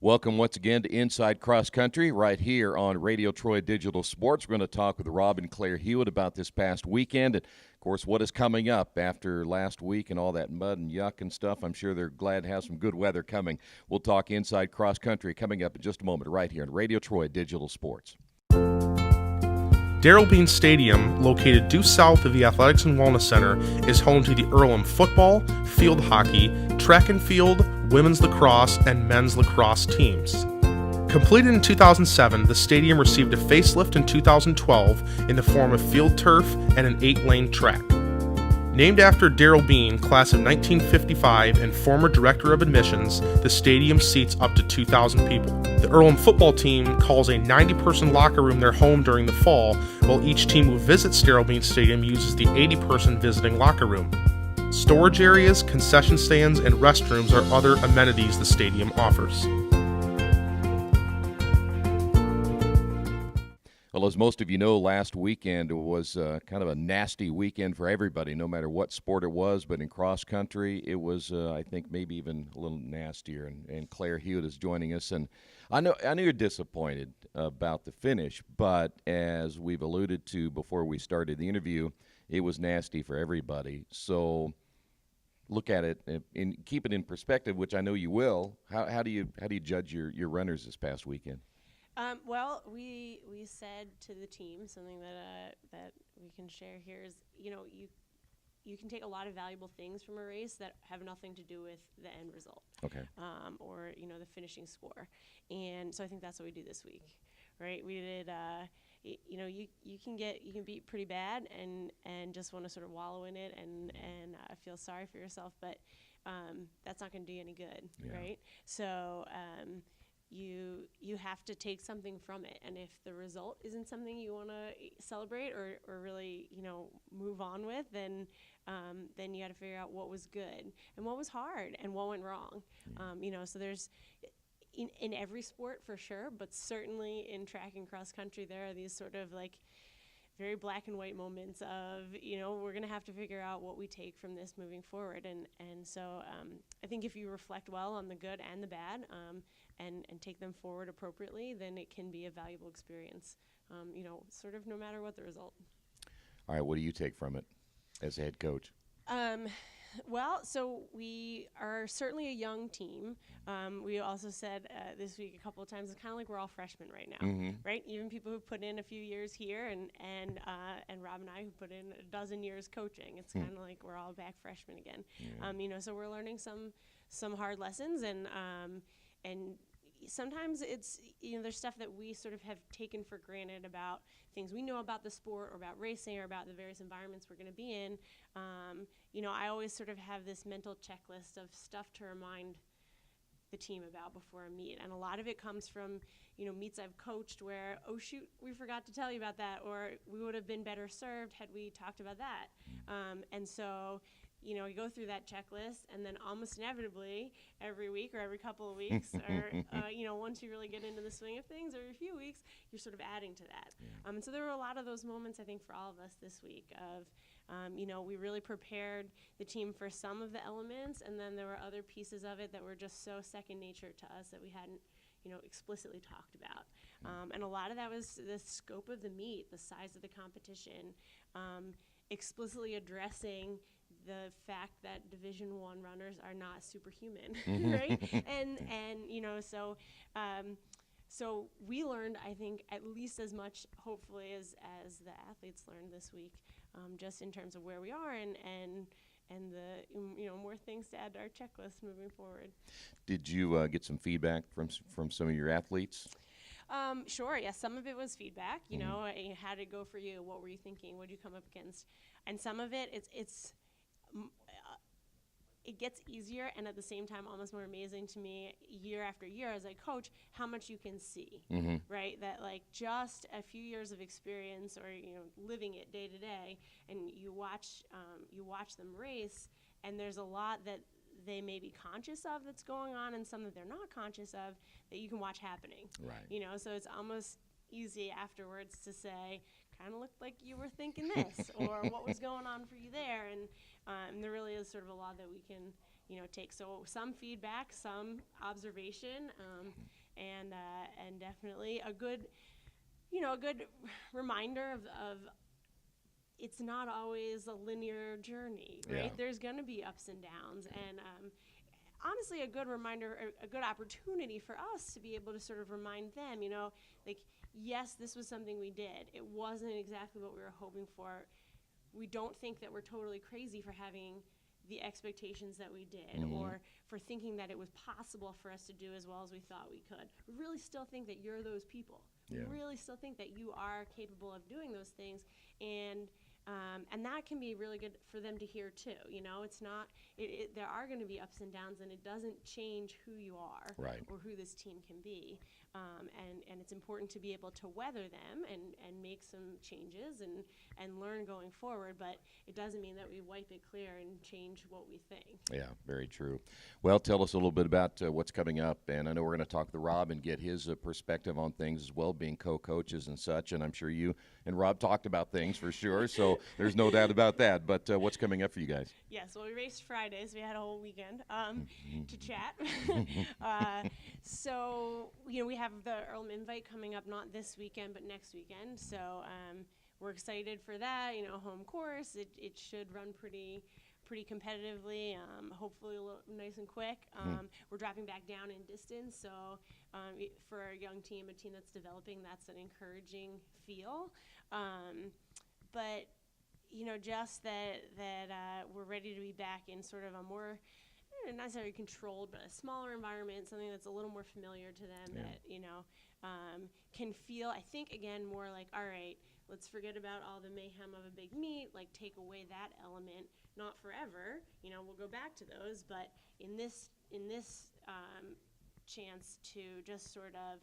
Welcome once again to Inside Cross Country right here on Radio Troy Digital Sports. We're going to talk with Rob and Claire Hewitt about this past weekend and, of course, what is coming up after last week and all that mud and yuck and stuff. I'm sure they're glad to have some good weather coming. We'll talk Inside Cross Country coming up in just a moment right here on Radio Troy Digital Sports. Darrell Bean Stadium, located due south of the Athletics and Wellness Center, is home to the Earlham football, field hockey, track and field, women's lacrosse, and men's lacrosse teams. Completed in 2007, the stadium received a facelift in 2012 in the form of field turf and an 8-lane track. Named after Darrell Bean, class of 1955 and former director of admissions, the stadium seats up to 2,000 people. The Earlham football team calls a 90-person locker room their home during the fall, while each team who visits Darrell Bean Stadium uses the 80-person visiting locker room. Storage areas, concession stands, and restrooms are other amenities the stadium offers. Well, as most of you know, last weekend was kind of a nasty weekend for everybody, no matter what sport it was. But in cross country, it was, I think, maybe even a little nastier. And Claire Hewitt is joining us. And I know you're disappointed about the finish, but as we've alluded to before we started the interview, it was nasty for everybody. So look at it and keep it in perspective, which I know you will. How do you judge your runners this past weekend? Well, we said to the team something that we can share here is, you can take a lot of valuable things from a race that have nothing to do with the end result. Okay. Or the finishing score, and so I think that's what we do this week, right? We did. You can beat pretty bad and just want to sort of wallow in it and feel sorry for yourself, but that's not going to do you any good, right? So. You have to take something from it, and if the result isn't something you want to celebrate or really move on with, then you got to figure out what was good and what was hard and what went wrong. So there's in every sport for sure, but certainly in track and cross country there are these sort of like very black and white moments of we're going to have to figure out what we take from this moving forward, and so I think if you reflect well on the good and the bad and take them forward appropriately, then it can be a valuable experience, sort of no matter what the result. All right, what do you take from it as a head coach? Well, so we are certainly a young team. We also said this week a couple of times, it's kind of like we're all freshmen right now, right? Even people who put in a few years here, and Rob and I who put in a dozen years coaching. It's kind of like we're all back freshmen again. Yeah. So we're learning some hard lessons, and sometimes it's there's stuff that we sort of have taken for granted about things we know about the sport or about racing or about the various environments we're going to be in. I always sort of have this mental checklist of stuff to remind the team about before a meet, and a lot of it comes from meets I've coached where, oh shoot, we forgot to tell you about that, or we would have been better served had we talked about that. And so you go through that checklist, and then almost inevitably every week or every couple of weeks or once you really get into the swing of things, every few weeks you're sort of adding to that. And so there were a lot of those moments, I think, for all of us this week of we really prepared the team for some of the elements, and then there were other pieces of it that were just so second nature to us that we hadn't explicitly talked about. And a lot of that was the scope of the meet, the size of the competition, explicitly addressing the fact that Division I runners are not superhuman, right? So we learned, I think, at least as much, hopefully, as the athletes learned this week, just in terms of where we are and the more things to add to our checklist moving forward. Did you get some feedback from some of your athletes? Sure. Yeah. Some of it was feedback. How did it go for you? What were you thinking? What did you come up against? And some of it, it gets easier, and at the same time almost more amazing to me year after year as I coach how much you can see, right? That like just a few years of experience or living it day to day, and you watch them race, and there's a lot that they may be conscious of that's going on, and some that they're not conscious of that you can watch happening. Right. So it's almost easy afterwards to say, kind of looked like you were thinking this, or what was going on for you there, and there really is sort of a lot that we can take. So some feedback, some observation, and definitely a good reminder of it's not always a linear journey, right? Yeah. There's going to be ups and downs, and honestly, a good reminder, a good opportunity for us to be able to sort of remind them, like, yes, this was something we did. It wasn't exactly what we were hoping for. We don't think that we're totally crazy for having the expectations that we did, or for thinking that it was possible for us to do as well as we thought we could. We really still think that you're those people. Yeah. We really still think that you are capable of doing those things, and that can be really good for them to hear too. It's not. There are going to be ups and downs, and it doesn't change who you are, Right. or who this team can be. And it's important to be able to weather them and make some changes and learn going forward. But it doesn't mean that we wipe it clear and change what we think. Yeah, very true. Well, tell us a little bit about what's coming up. And I know we're going to talk to Rob and get his perspective on things as well, being co-coaches and such. And I'm sure you and Rob talked about things for sure. So there's no doubt about that. But what's coming up for you guys? Yes, well, we raced Fridays. We had a whole weekend to chat. So, we have the Earlham Invite coming up, not this weekend, but next weekend. So we're excited for that. Home course. It should run pretty competitively, hopefully a little nice and quick. We're dropping back down in distance, so for a young team, a team that's developing, that's an encouraging feel. But just that we're ready to be back in sort of a more, not necessarily controlled, but a smaller environment, something that's a little more familiar to them, that can feel, I think, again, more like, all right, let's forget about all the mayhem of a big meet, like take away that element, not forever, we'll go back to those, but in this chance to just sort of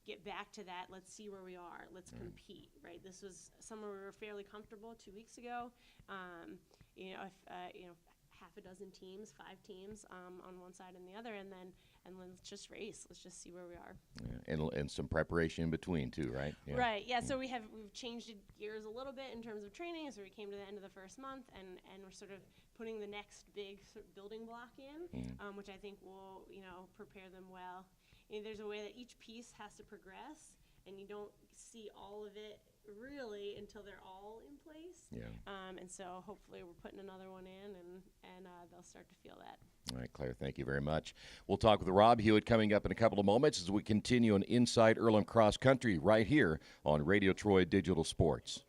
get back to that, let's see where we are, let's compete, right? This was somewhere we were fairly comfortable 2 weeks ago. Half a dozen teams, 5 teams on one side and the other, and then let's just race. Let's just see where we are. Yeah. And some preparation in between too, right? Yeah. Right. Yeah. So we've changed gears a little bit in terms of training. So we came to the end of the first month, and we're sort of putting the next big sort of building block in, which I think will prepare them well. There's a way that each piece has to progress, and you don't see all of it really until they're all in place. Yeah. And so hopefully we're putting another one in, and they'll start to feel that. All right, Claire, thank you very much. We'll talk with Rob Hewitt coming up in a couple of moments as we continue on Inside Earlham Cross Country right here on Radio Troy Digital Sports.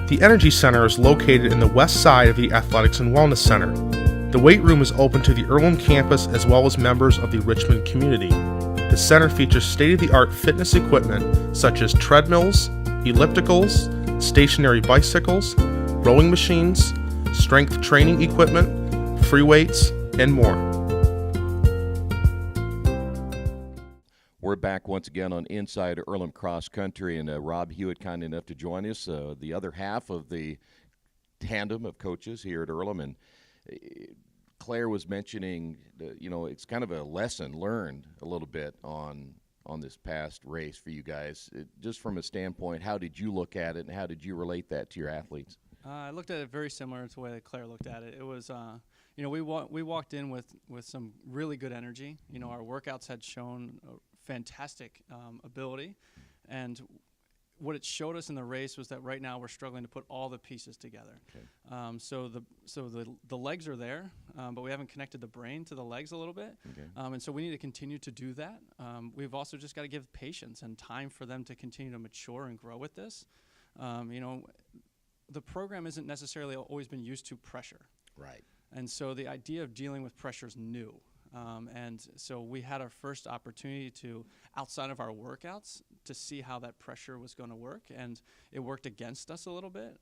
The Energy Center is located in the west side of the Athletics and Wellness Center. The weight room is open to the Earlham campus as well as members of the Richmond community. The center features state-of-the-art fitness equipment such as treadmills, ellipticals, stationary bicycles, rowing machines, strength training equipment, free weights, and more. We're back once again on Inside Earlham Cross Country, and Rob Hewitt kind enough to join us, the other half of the tandem of coaches here at Earlham. And Claire was mentioning, it's kind of a lesson learned a little bit on this past race for you guys. Just from a standpoint, how did you look at it, and how did you relate that to your athletes? I looked at it very similar to the way that Claire looked at it. It was, we walked in with some really good energy. Our workouts had shown a fantastic ability, and what it showed us in the race was that right now we're struggling to put all the pieces together. Okay. So the legs are there, but we haven't connected the brain to the legs a little bit. Okay. And so we need to continue to do that. We've also just got to give patience and time for them to continue to mature and grow with this. The program isn't necessarily always been used to pressure. Right. And so the idea of dealing with pressure is new. And so we had our first opportunity to, outside of our workouts, to see how that pressure was going to work. And it worked against us a little bit.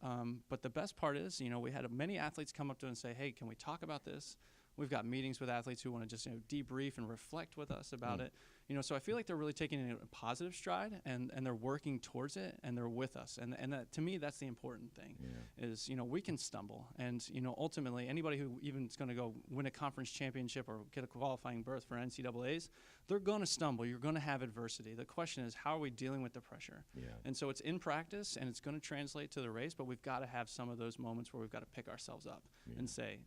But the best part is, we had many athletes come up to us and say, hey, can we talk about this? We've got meetings with athletes who want to just debrief and reflect with us about it. So I feel like they're really taking it in a positive stride, and they're working towards it, and they're with us. And that, to me, that's the important thing is, we can stumble. And, ultimately, anybody who even is going to go win a conference championship or get a qualifying berth for NCAAs, they're going to stumble. You're going to have adversity. The question is, how are we dealing with the pressure? Yeah. And so it's in practice, and it's going to translate to the race, but we've got to have some of those moments where we've got to pick ourselves up and say,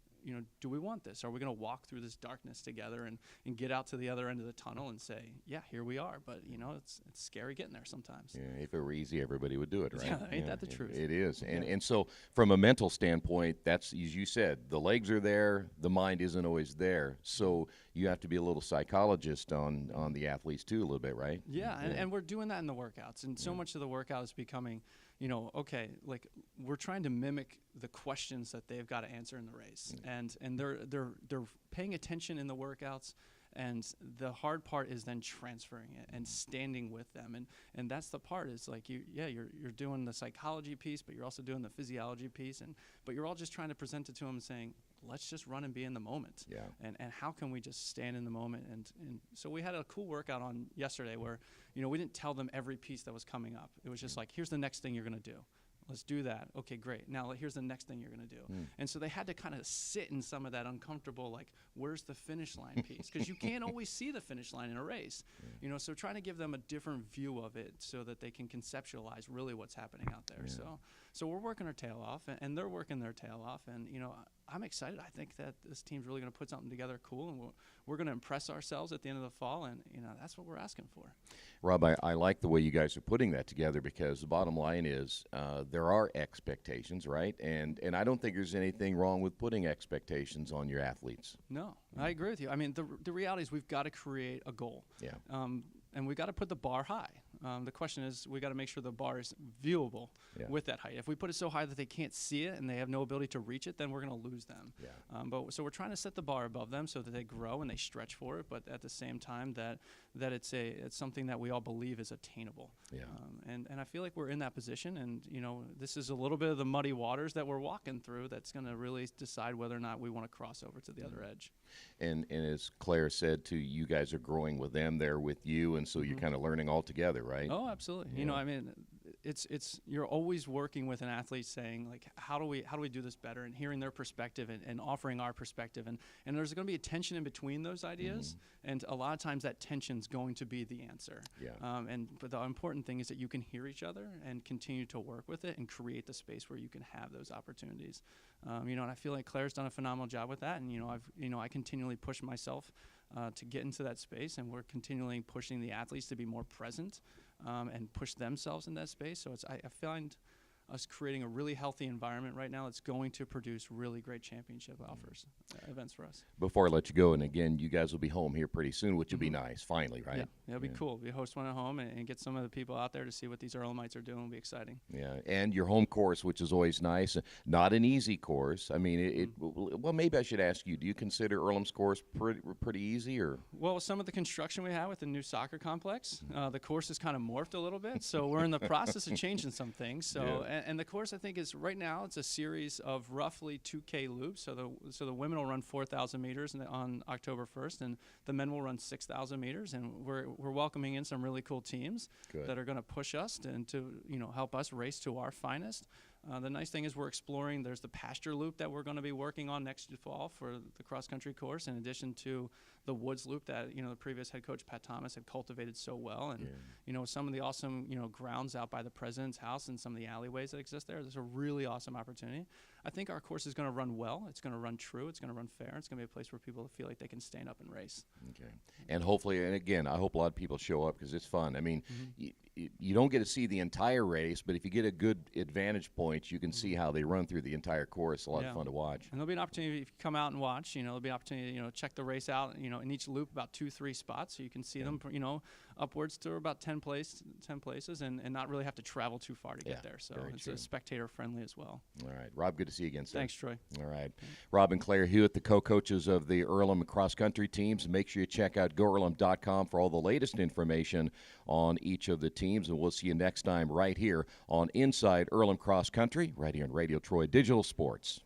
do we want this? Are we going to walk through this darkness together and get out to the other end of the tunnel and say, yeah, here we are. But, it's scary getting there sometimes. Yeah, if it were easy, everybody would do it, right? Yeah, ain't that the truth? It is. And so from a mental standpoint, that's, as you said, the legs are there, the mind isn't always there. So you have to be a little psychologist on the athletes too a little bit, right? Yeah, and we're doing that in the workouts. And so much of the workout is becoming, okay, like we're trying to mimic the questions that they've got to answer in the race. And they're paying attention in the workouts, and the hard part is then transferring it and standing with them. And that's the part is like you're doing the psychology piece, but you're also doing the physiology piece, but you're all just trying to present it to them and saying, let's just run and be in the moment. Yeah. And how can we just stand in the moment? And so we had a cool workout on yesterday where, we didn't tell them every piece that was coming up. It was just like, here's the next thing you're going to do. Let's do that. Okay, great. Now here's the next thing you're going to do. And so they had to kind of sit in some of that uncomfortable, like, where's the finish line piece? Because you can't always see the finish line in a race. So trying to give them a different view of it so that they can conceptualize really what's happening out there. So we're working our tail off, and they're working their tail off. And, I'm excited. I think that this team's really going to put something together cool, and we're going to impress ourselves at the end of the fall, and, that's what we're asking for. Rob, I like the way you guys are putting that together, because the bottom line is there are expectations, right? And I don't think there's anything wrong with putting expectations on your athletes. No, I agree with you. I mean, the reality is we've got to create a goal. Yeah. And we've got to put the bar high. The question is, we got to make sure the bar is viewable with that height. If we put it so high that they can't see it and they have no ability to reach it, then we're going to lose them. Yeah. So we're trying to set the bar above them so that they grow and they stretch for it, but at the same time that it's something that we all believe is attainable. Yeah. And I feel like we're in that position, and this is a little bit of the muddy waters that we're walking through that's going to really decide whether or not we want to cross over to the other edge. And as Claire said too, you guys are growing with them, they're with you, and so you're kind of learning all together, right? Oh, absolutely. Yeah. I mean, it's you're always working with an athlete saying, like, how do we do this better, and hearing their perspective and offering our perspective, and there's going to be a tension in between those ideas, and a lot of times that tension's going to be the answer. Yeah. But the important thing is that you can hear each other and continue to work with it and create the space where you can have those opportunities. And I feel like Claire's done a phenomenal job with that, and I continually push myself to get into that space, and we're continually pushing the athletes to be more present and push themselves in that space. So I find us creating a really healthy environment right now that's going to produce really great championship offers, events for us. Before I let you go, and again, you guys will be home here pretty soon, which will be nice, finally, right? Yeah, it'll be cool. We host one at home and get some of the people out there to see what these Earlhamites are doing. It'll be exciting. Yeah, and your home course, which is always nice. Not an easy course. I mean, well, maybe I should ask you, do you consider Earlham's course pretty easy? Or? Well, some of the construction we have with the new soccer complex, the course has kind of morphed a little bit, so we're in the process of changing some things. So, and the course, I think, is right now it's a series of roughly 2K loops. So the women will run 4,000 meters on October 1st, and the men will run 6,000 meters. And we're welcoming in some really cool teams that are going to push us and to help us race to our finest. The nice thing is we're exploring. There's the pasture loop that we're going to be working on next fall for the cross country course, in addition to the woods loop that the previous head coach Pat Thomas had cultivated so well, and some of the awesome grounds out by the president's house and some of the alleyways that exist there. There's a really awesome opportunity. I think our course is going to run well. It's going to run true. It's going to run fair. It's going to be a place where people feel like they can stand up and race. Okay. And hopefully, and again, I hope a lot of people show up because it's fun. I mean, you don't get to see the entire race, but if you get a good advantage point, you can see how they run through the entire course. A lot of fun to watch. And there'll be an opportunity if you come out and watch. There'll be an opportunity to check the race out. In each loop about 2-3 spots, so you can see them. Upwards to about 10 places, and not really have to travel too far to get there. So it's spectator friendly as well. All right, Rob, good to see you again, sir. Thanks, Troy. All right, Rob and Claire Hewitt, the co-coaches of the Earlham Cross Country teams. Make sure you check out GoEarlham.com for all the latest information on each of the teams, and we'll see you next time right here on Inside Earlham Cross Country, right here on Radio Troy Digital Sports.